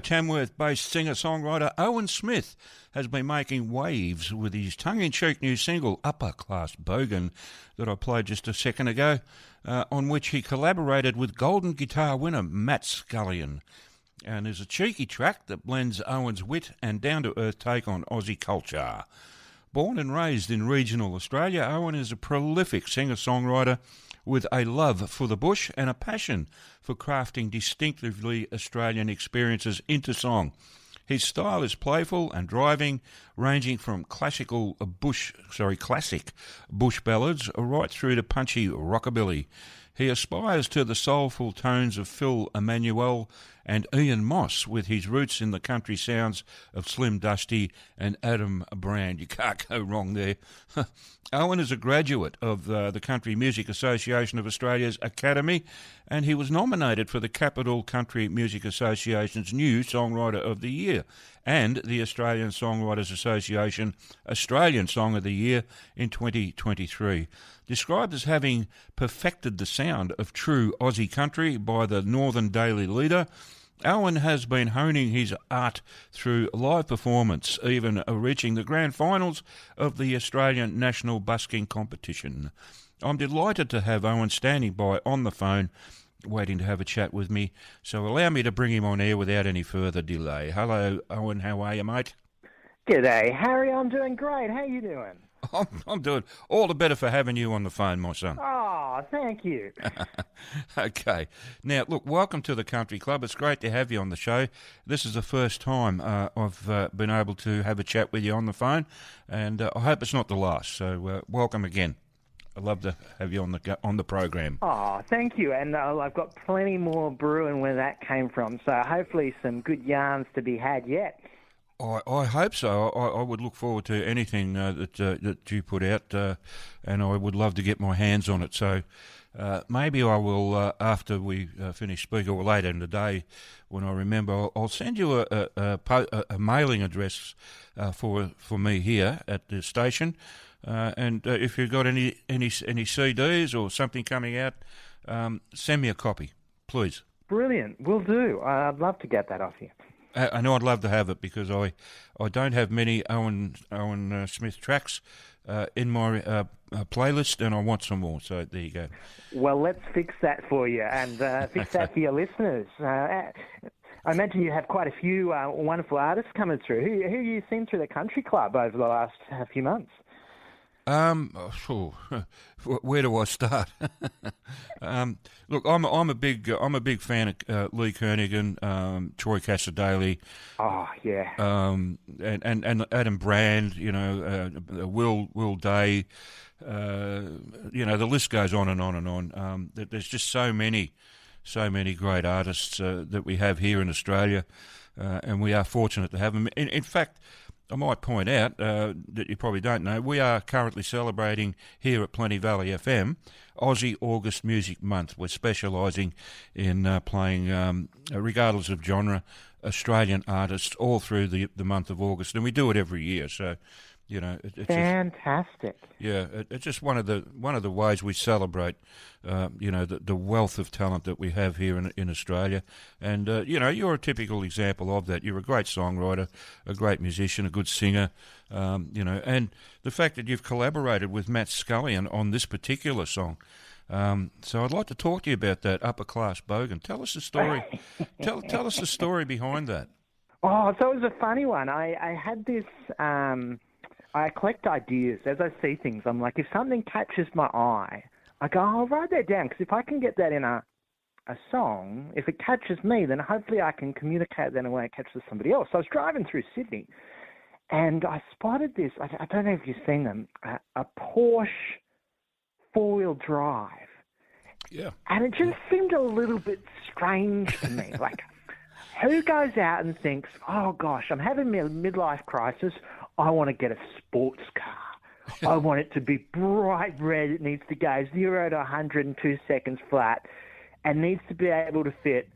Tamworth-based singer-songwriter Owen Smith has been making waves with his tongue-in-cheek new single Upper Class Bogan that I played just a second ago, on which he collaborated with Golden Guitar winner Matt Scullion. And there's a cheeky track that blends Owen's wit and down-to-earth take on Aussie culture. Born and raised in regional Australia, Owen is a prolific singer-songwriter with a love for the bush and a passion for crafting distinctively Australian experiences into song. His style is playful and driving, ranging from classic bush ballads right through to punchy rockabilly. He aspires to the soulful tones of Phil Emmanuel and Ian Moss, with his roots in the country sounds of Slim Dusty and Adam Brand. You can't go wrong there. Owen is a graduate of the Country Music Association of Australia's Academy, and he was nominated for the Capital Country Music Association's New Songwriter of the Year and the Australian Songwriters Association Australian Song of the Year in 2023. Described as having perfected the sound of true Aussie country by the Northern Daily Leader, Owen has been honing his art through live performance, even reaching the grand finals of the Australian National Busking Competition. I'm delighted to have Owen standing by on the phone, waiting to have a chat with me, so allow me to bring him on air without any further delay. Hello, Owen, how are you, mate? G'day, Harry, I'm doing great. How you doing? I'm doing all the better for having you on the phone, my son. Oh, thank you. Okay. Now, look, welcome to the Country Club. It's great to have you on the show. This is the first time I've been able to have a chat with you on the phone, and I hope it's not the last. So welcome again. I'd love to have you on the program. Oh, thank you. And I've got plenty more brewing where that came from, so hopefully some good yarns to be had yet. I hope so. I would look forward to anything that you put out, and I would love to get my hands on it. So maybe I will, after we finish speaking, or later in the day, when I remember, I'll send you a mailing address for me here at the station. And if you've got any CDs or something coming out, send me a copy, please. Brilliant. Will do. I'd love to get that off you. I know I'd love to have it because I don't have many Owen Smith tracks in my playlist, and I want some more. So there you go. Well, let's fix that for you and fix that for your listeners. I imagine you have quite a few wonderful artists coming through. Who have you seen through the Country Club over the last few months? Where do I start? Look, I'm a big fan of Lee Kernaghan, Troy Cassar-Daley. Oh yeah. And Adam Brand. You know, Will Day. The list goes on and on and on. There's just so many great artists that we have here in Australia, and we are fortunate to have them. In fact, I might point out that you probably don't know, we are currently celebrating here at Plenty Valley FM Aussie August Music Month. We're specialising in playing, regardless of genre, Australian artists all through the month of August, and we do it every year. So, you know, it's fantastic. It's just one of the ways we celebrate, the wealth of talent that we have here in Australia. And you're a typical example of that. You're a great songwriter, a great musician, a good singer, and the fact that you've collaborated with Matt Scullion on this particular song. So I'd like to talk to you about that, Upper Class Bogan. Tell us the story. tell us the story behind that. Oh, so it was a funny one. I had this. I collect ideas as I see things. I'm like, if something catches my eye, I go, I'll write that down, because if I can get that in a song, if it catches me, then hopefully I can communicate that in a way it catches somebody else. So I was driving through Sydney, and I spotted this. I don't know if you've seen them, a Porsche four-wheel drive. Yeah. And it just seemed a little bit strange to me. Like, who goes out and thinks, oh gosh, I'm having a midlife crisis, I want to get a sports car. I want it to be bright red. It needs to go 0 to 100 in 2 seconds flat, and needs to be able to fit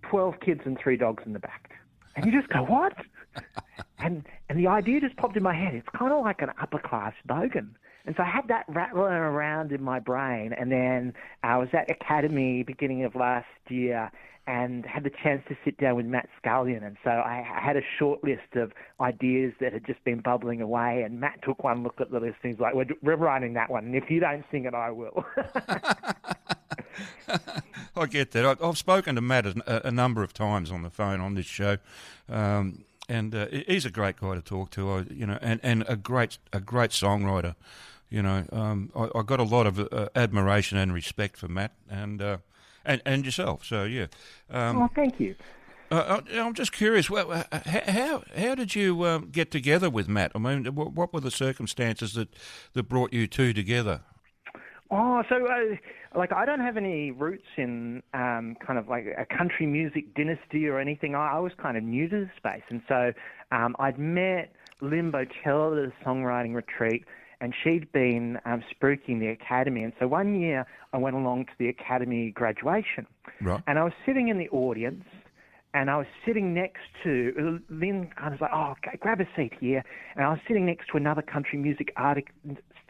12 kids and 3 dogs in the back. And you just go, what? And the idea just popped in my head. It's kind of like an upper class bogan. And so I had that rattling around in my brain. And then I was at Academy beginning of last year and had the chance to sit down with Matt Scullion. And so I had a short list of ideas that had just been bubbling away. And Matt took one look at the list and he's like, we're writing that one. And if you don't sing it, I will. I get that. I've spoken to Matt a number of times on the phone on this show. And he's a great guy to talk to, and a great songwriter. I got a lot of admiration and respect for Matt and yourself. So yeah. Thank you. I'm just curious. How did you get together with Matt? I mean, what were the circumstances that brought you two together? I don't have any roots in kind of like a country music dynasty or anything. I was kind of new to the space. And so I'd met Lynn Botel at a songwriting retreat, and she'd been spruiking the Academy. And so one year I went along to the Academy graduation. Right. And I was sitting in the audience, and I was sitting next to, Lynn kind of like, okay, grab a seat here. And I was sitting next to another country music artist,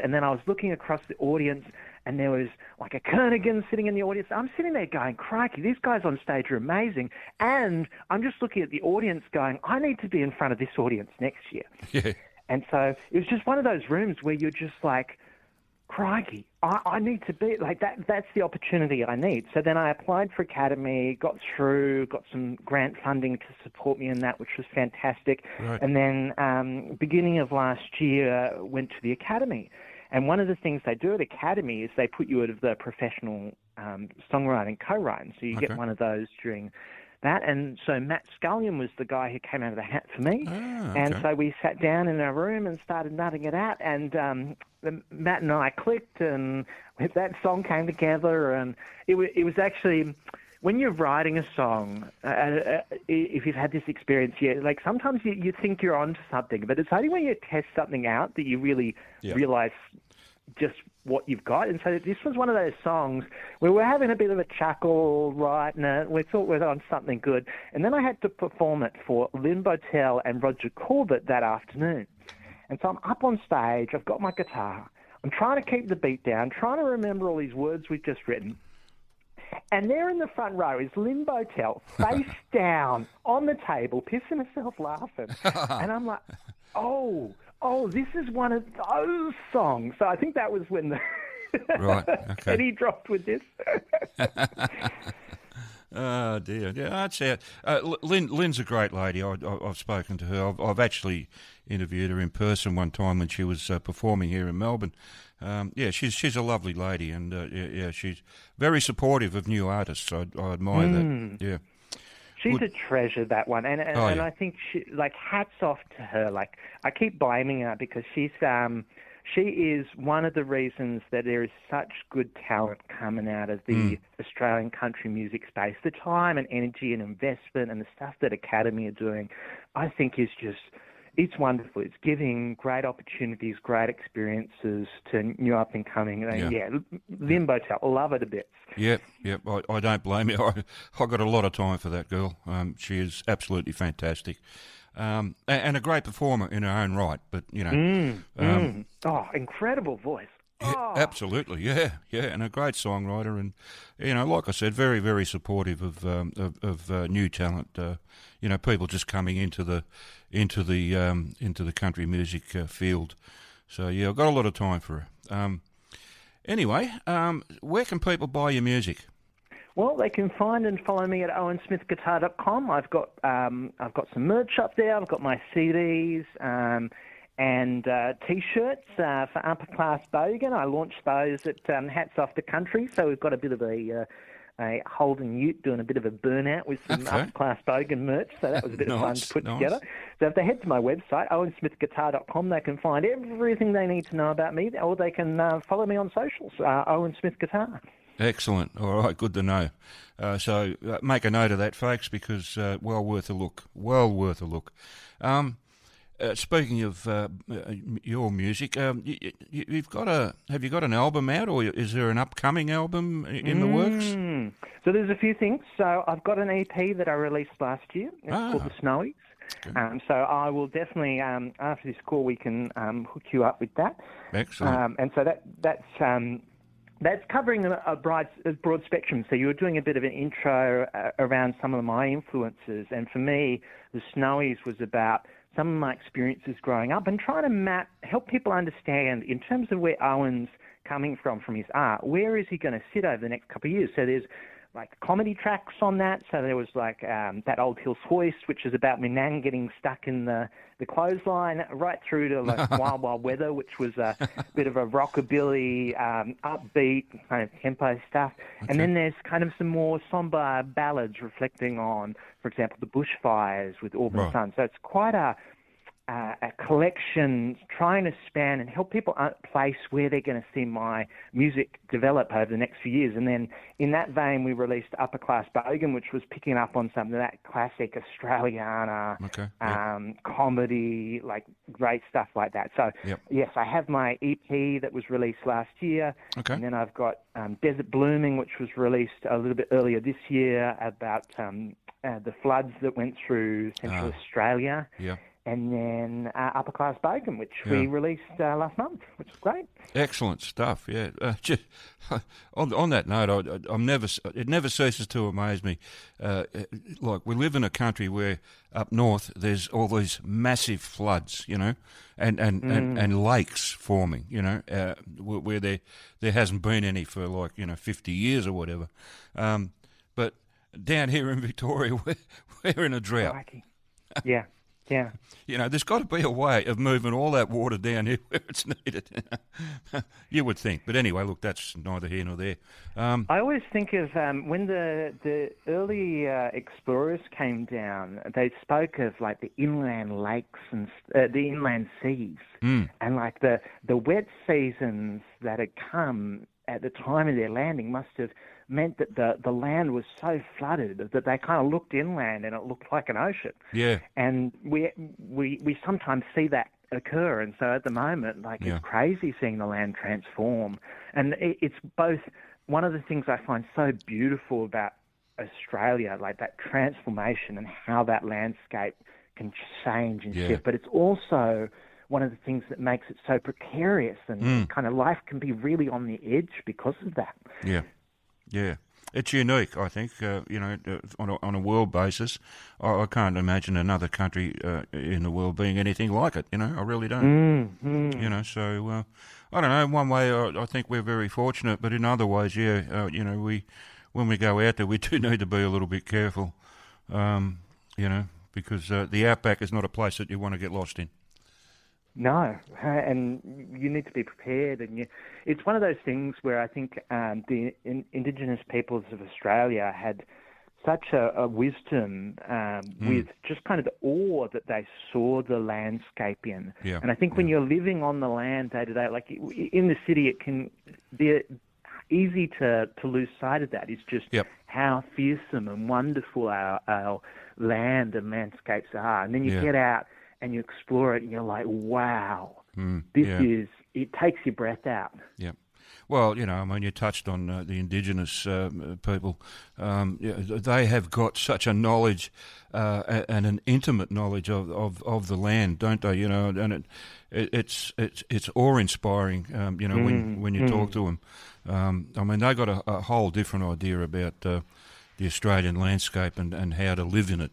and then I was looking across the audience, and there was like a Kernigan sitting in the audience. I'm sitting there going, crikey, these guys on stage are amazing. And I'm just looking at the audience going, I need to be in front of this audience next year. Yeah. And so it was just one of those rooms where you're just like, crikey, I need to be like that. That's the opportunity I need. So then I applied for Academy, got through, got some grant funding to support me in that, which was fantastic. Right. And then beginning of last year, went to the Academy. And one of the things they do at Academy is they put you out of the professional songwriting, co-writing. So you get one of those during that. And so Matt Scullion was the guy who came out of the hat for me. And so we sat down in our room and started nutting it out. And Matt and I clicked, and that song came together. And it was actually, when you're writing a song, if you've had this experience, like sometimes you think you're onto something, but it's only when you test something out that you really realize just what you've got. And so this was one of those songs where we're having a bit of a chuckle writing it. We thought we're on something good. And then I had to perform it for Lynn Botel and Roger Corbett that afternoon. And so I'm up on stage, I've got my guitar, I'm trying to keep the beat down, trying to remember all these words we've just written. And there in the front row is Lynn Botel, face down on the table, pissing herself laughing. And I'm like, oh, this is one of those songs. So I think that was when the right, okay. penny dropped with this. Oh, dear. Yeah, that's it. Lynn's a great lady. I've spoken to her. I've actually interviewed her in person one time when she was performing here in Melbourne. She's a lovely lady, and she's very supportive of new artists. I admire that. Yeah. She's a treasure, that one, and I think hats off to her. Like, I keep blaming her because she is one of the reasons that there is such good talent coming out of the Australian country music space. The time and energy and investment and the stuff that Academy are doing, I think is just, it's wonderful. It's giving great opportunities, great experiences to new up-and-coming. Lynn Botel, love her to bits. Yep. I don't blame you. I got a lot of time for that girl. She is absolutely fantastic. And a great performer in her own right, but, incredible voice. Yeah, absolutely, yeah, and a great songwriter, and like I said, very, very supportive of new talent. People just coming into the country music field. So yeah, I've got a lot of time for her. Anyway, where can people buy your music? Well, they can find and follow me at owensmithguitar.com. I've got some merch up there. I've got my CDs and T-shirts for Upper Class Bogan. I launched those at Hats Off the Country, so we've got a bit of a Holden Ute doing a bit of a burnout with some Upper Class Bogan merch, so that was a bit of fun to put together. So if they head to my website, owensmithguitar.com, they can find everything they need to know about me, or they can follow me on socials, Owen Smith Guitar. Excellent. All right, good to know. So make a note of that, folks, because well worth a look. Well worth a look. Speaking of your music, have you got an album out, or is there an upcoming album in the works? So there's a few things. So I've got an EP that I released last year. It's called The Snowies. So I will definitely, after this call, we can hook you up with that. Excellent. And so that's covering a broad spectrum. So you were doing a bit of an intro around some of my influences. And for me, The Snowies was about some of my experiences growing up and trying to help people understand in terms of where Owen's coming from his art, where is he going to sit over the next couple of years? So there's like comedy tracks on that. So there was like that Old Hills Hoist, which is about my nan getting stuck in the clothesline, right through to like Wild Wild Weather, which was a bit of a rockabilly, upbeat kind of tempo stuff. Okay. And then there's kind of some more somber ballads reflecting on, for example, the bushfires with Auburn Sun. So it's quite a collection trying to span and help people place where they're going to see my music develop over the next few years. And then in that vein, we released Upper Class Bogan, which was picking up on some of that classic Australiana comedy, like great stuff like that. So, yes, I have my EP that was released last year. Okay. And then I've got Desert Blooming, which was released a little bit earlier this year about the floods that went through Central Australia. Yeah. And then Upper Class Bogan, which we released last month, which is great. Excellent stuff. Yeah. On that note, it never ceases to amaze me. Like we live in a country where up north there's all these massive floods, you know, and lakes forming, you know, where there hasn't been any for 50 years or whatever. But down here in Victoria, we're in a drought. Yeah. Yeah. You know, there's got to be a way of moving all that water down here where it's needed. You would think. But anyway, look, that's neither here nor there. I always think of when the early explorers came down, they spoke of like the inland lakes and the inland seas. And like the wet seasons that had come at the time of their landing must have meant that the land was so flooded that they kind of looked inland and it looked like an ocean. Yeah. And we sometimes see that occur. And so at the moment, it's crazy seeing the land transform. And it's both one of the things I find so beautiful about Australia, like that transformation and how that landscape can change and shift. But it's also one of the things that makes it so precarious and kind of life can be really on the edge because of that. Yeah. Yeah, it's unique, I think, on a world basis. I can't imagine another country in the world being anything like it, I really don't. So I don't know, in one way I think we're very fortunate, but in other ways, when we go out there, we do need to be a little bit careful, because the outback is not a place that you want to get lost in. No, and you need to be prepared. And it's one of those things where I think the Indigenous peoples of Australia had such a wisdom with just kind of the awe that they saw the landscape in. Yeah. And I think when you're living on the land day to day, like in the city, it can be easy to lose sight of that. It's just how fearsome and wonderful our land and landscapes are. And then you get out and you explore it, and you're like, wow, it takes your breath out. Yeah. Well, you touched on the Indigenous people. They have got such a knowledge and an intimate knowledge of the land, don't they? And it's awe-inspiring, when you talk to them. They got a whole different idea about the Australian landscape and how to live in it,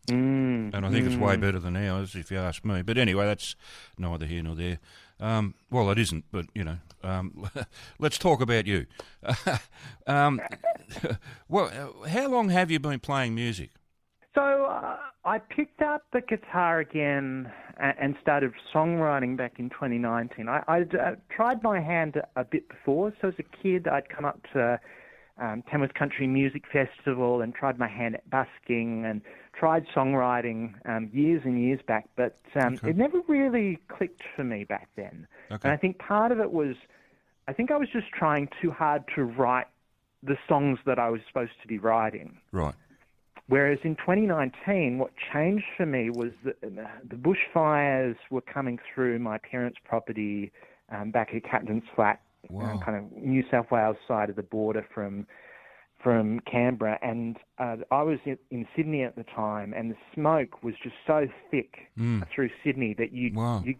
And I think it's way better than ours, if you ask me. But anyway, that's neither here nor there. Well, it isn't, but, let's talk about you. Well, how long have you been playing music? So I picked up the guitar again and started songwriting back in 2019. I tried my hand a bit before. So as a kid, I'd come up to Tamworth Country Music Festival and tried my hand at busking and tried songwriting years and years back, but it never really clicked for me back then. Okay. And I think part of it was, I think I was just trying too hard to write the songs that I was supposed to be writing. Right. Whereas in 2019, what changed for me was that the bushfires were coming through my parents' property back at Captain's Flat, kind of New South Wales side of the border from from Canberra, and I was in Sydney at the time, and the smoke was just so thick through Sydney that you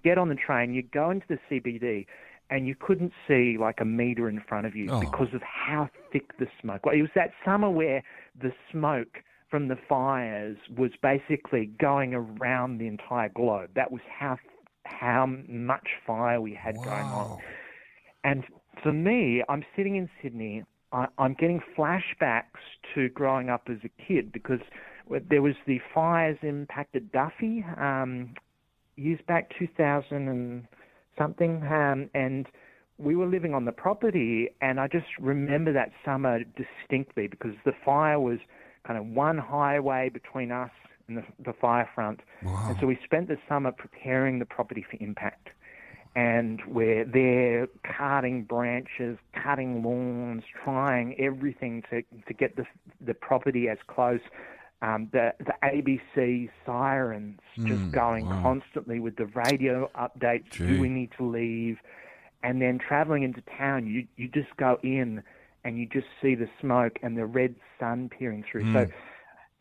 get on the train, you go into the CBD, and you couldn't see like a metre in front of you because of how thick the smoke was. It was that summer where the smoke from the fires was basically going around the entire globe. That was how much fire we had going on. And for me, I'm sitting in Sydney, I'm getting flashbacks to growing up as a kid because there was the fires impacted Duffy years back, 2000 and something, and we were living on the property, and I just remember that summer distinctly because the fire was kind of one highway between us and the fire front. And so we spent the summer preparing the property for impact. And we're there carting branches, cutting lawns, trying everything to get the property as close. The ABC sirens just going constantly with the radio updates. Do we need to leave? And then traveling into town, you just go in and you just see the smoke and the red sun peering through. So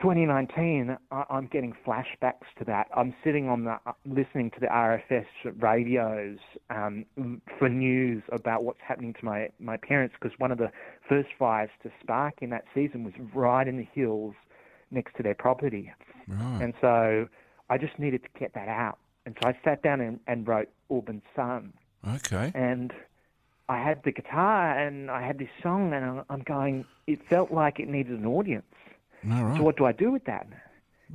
2019, I'm getting flashbacks to that. I'm sitting on listening to the RFS radios for news about what's happening to my parents, because one of the first fires to spark in that season was right in the hills next to their property. And so I just needed to get that out. And so I sat down and wrote Auburn Sun. Okay. And I had the guitar and I had this song, and I'm going, it felt like it needed an audience. All right. So what do I do with that?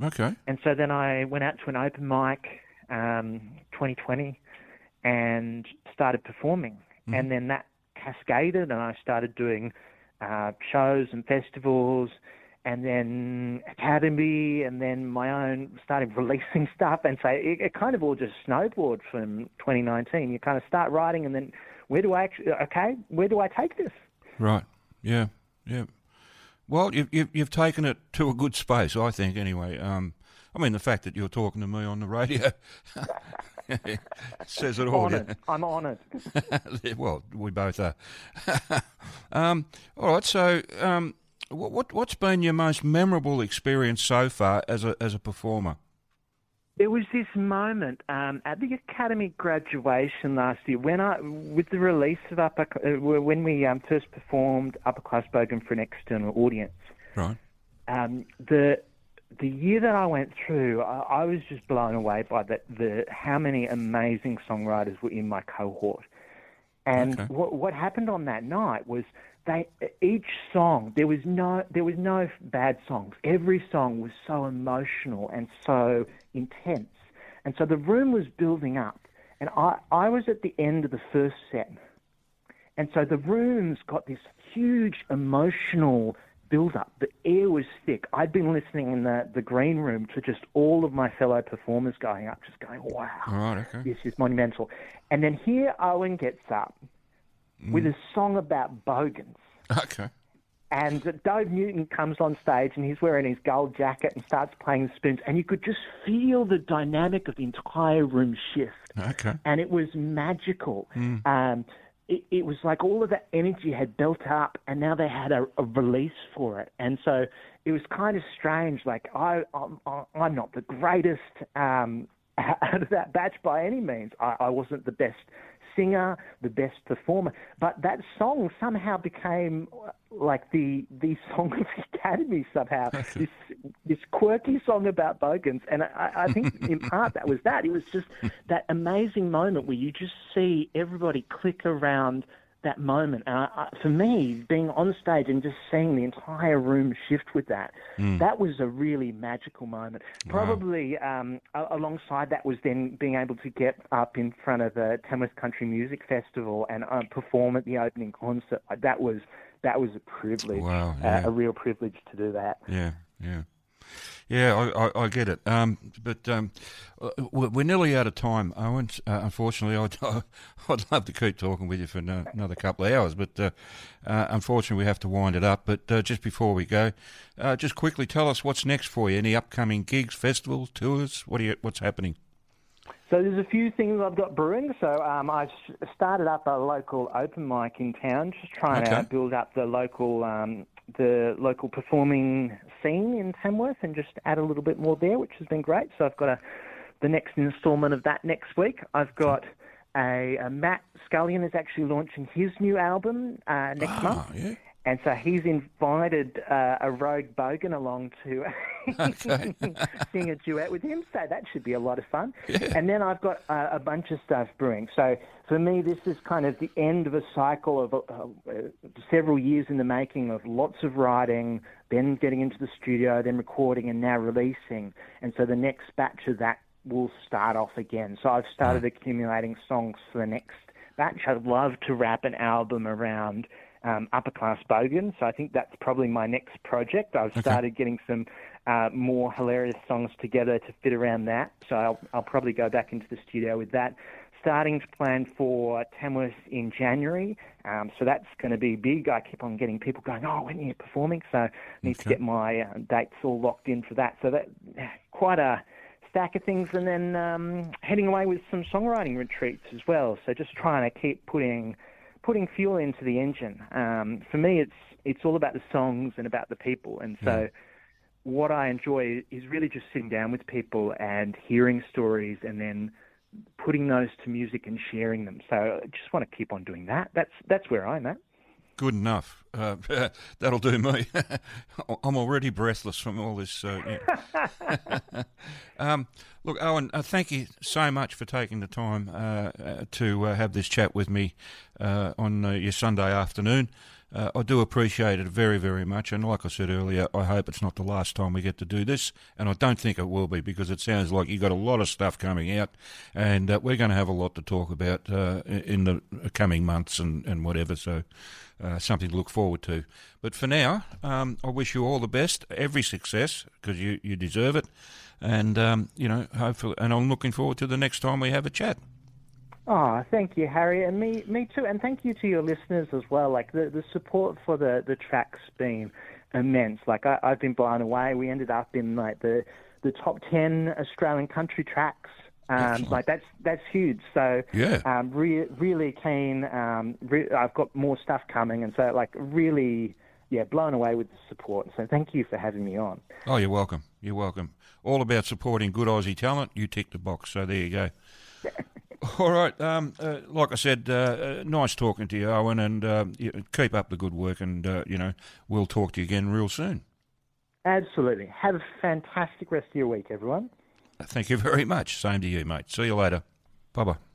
Okay. And so then I went out to an open mic 2020 and started performing. And then that cascaded, and I started doing shows and festivals, and then Academy, and then my own, started releasing stuff. And so it kind of all just snowboarded from 2019. You kind of start writing, and then where do I take this? Right. Yeah. Yeah. Well, you've taken it to a good space, I think. Anyway, I mean, the fact that you're talking to me on the radio says it all. Honoured. I'm honoured. Well, we both are. All right. So, what's been your most memorable experience so far as a performer? There was this moment at the Academy graduation last year with the release of when we first performed Upper Class Bogan for an external audience. Right. The year that I went through, I was just blown away by how many amazing songwriters were in my cohort. And what happened on that night was each song, there was no bad songs. Every song was so emotional and so intense. And so the room was building up. And I was at the end of the first set. And so the room's got this huge emotional build-up. The air was thick. I'd been listening in the green room to just all of my fellow performers going up, just going, wow, this is monumental. And then here Owen gets up with a song about bogans. Okay. And Dove Newton comes on stage, and he's wearing his gold jacket and starts playing the spoons, and you could just feel the dynamic of the entire room shift. Okay. And it was magical. It was like all of that energy had built up, and now they had a release for it. And so it was kind of strange. Like, I'm not the greatest out of that batch by any means. I wasn't the best singer, the best performer, but that song somehow became like the song of the Academy somehow. This quirky song about bogans, and I think in part that was that. It was just that amazing moment where you just see everybody click around that moment. And for me, being on stage and just seeing the entire room shift with that, that was a really magical moment. Probably alongside that was then being able to get up in front of the Tamworth Country Music Festival and perform at the opening concert. That was a privilege, a real privilege to do that. Yeah, I get it. But we're nearly out of time, Owen. Unfortunately, I'd love to keep talking with you for another couple of hours, but unfortunately we have to wind it up. But just before we go, just quickly tell us what's next for you. Any upcoming gigs, festivals, tours? What's happening? So there's a few things I've got brewing. So I started up a local open mic in town, just trying to build up the local the local performing scene in Tamworth and just add a little bit more there, which has been great. So I've got the next instalment of that next week. I've got a Matt Scullion is actually launching his new album next month. Yeah. And so he's invited a rogue bogan along to sing a duet with him. So that should be a lot of fun. Yeah. And then I've got a bunch of stuff brewing. So for me, this is kind of the end of a cycle of several years in the making of lots of writing, then getting into the studio, then recording, and now releasing. And so the next batch of that will start off again. So I've started accumulating songs for the next batch. I'd love to wrap an album around Upper Class Bogan, so I think that's probably my next project. I've started getting some more hilarious songs together to fit around that, so I'll probably go back into the studio with that. Starting to plan for Tamworth in January, so that's going to be big. I keep on getting people going, when are you performing? So I need to get my dates all locked in for that. So that quite a stack of things, and then heading away with some songwriting retreats as well. So just trying to keep putting fuel into the engine. For me, it's all about the songs and about the people. And so what I enjoy is really just sitting down with people and hearing stories and then putting those to music and sharing them. So I just want to keep on doing that. That's where I'm at. Good enough. That'll do me. I'm already breathless from all this. Look, Owen, thank you so much for taking the time to have this chat with me on your Sunday afternoon. I do appreciate it very, very much. And like I said earlier, I hope it's not the last time we get to do this. And I don't think it will be, because it sounds like you've got a lot of stuff coming out. And we're going to have a lot to talk about in the coming months and whatever. So something to look forward to. But for now, I wish you all the best, every success, because you deserve it. And, hopefully, and I'm looking forward to the next time we have a chat. Oh, thank you, Harry, and me too. And thank you to your listeners as well. Like, the support for the track's been immense. Like, I've been blown away. We ended up in, like, the top 10 Australian country tracks. Like, that's huge. So, really keen. I've got more stuff coming, and so, like, really, blown away with the support. So thank you for having me on. Oh, you're welcome. You're welcome. All about supporting good Aussie talent. You tick the box. So there you go. All right. Like I said, nice talking to you, Owen, and keep up the good work, and, we'll talk to you again real soon. Absolutely. Have a fantastic rest of your week, everyone. Thank you very much. Same to you, mate. See you later. Bye-bye.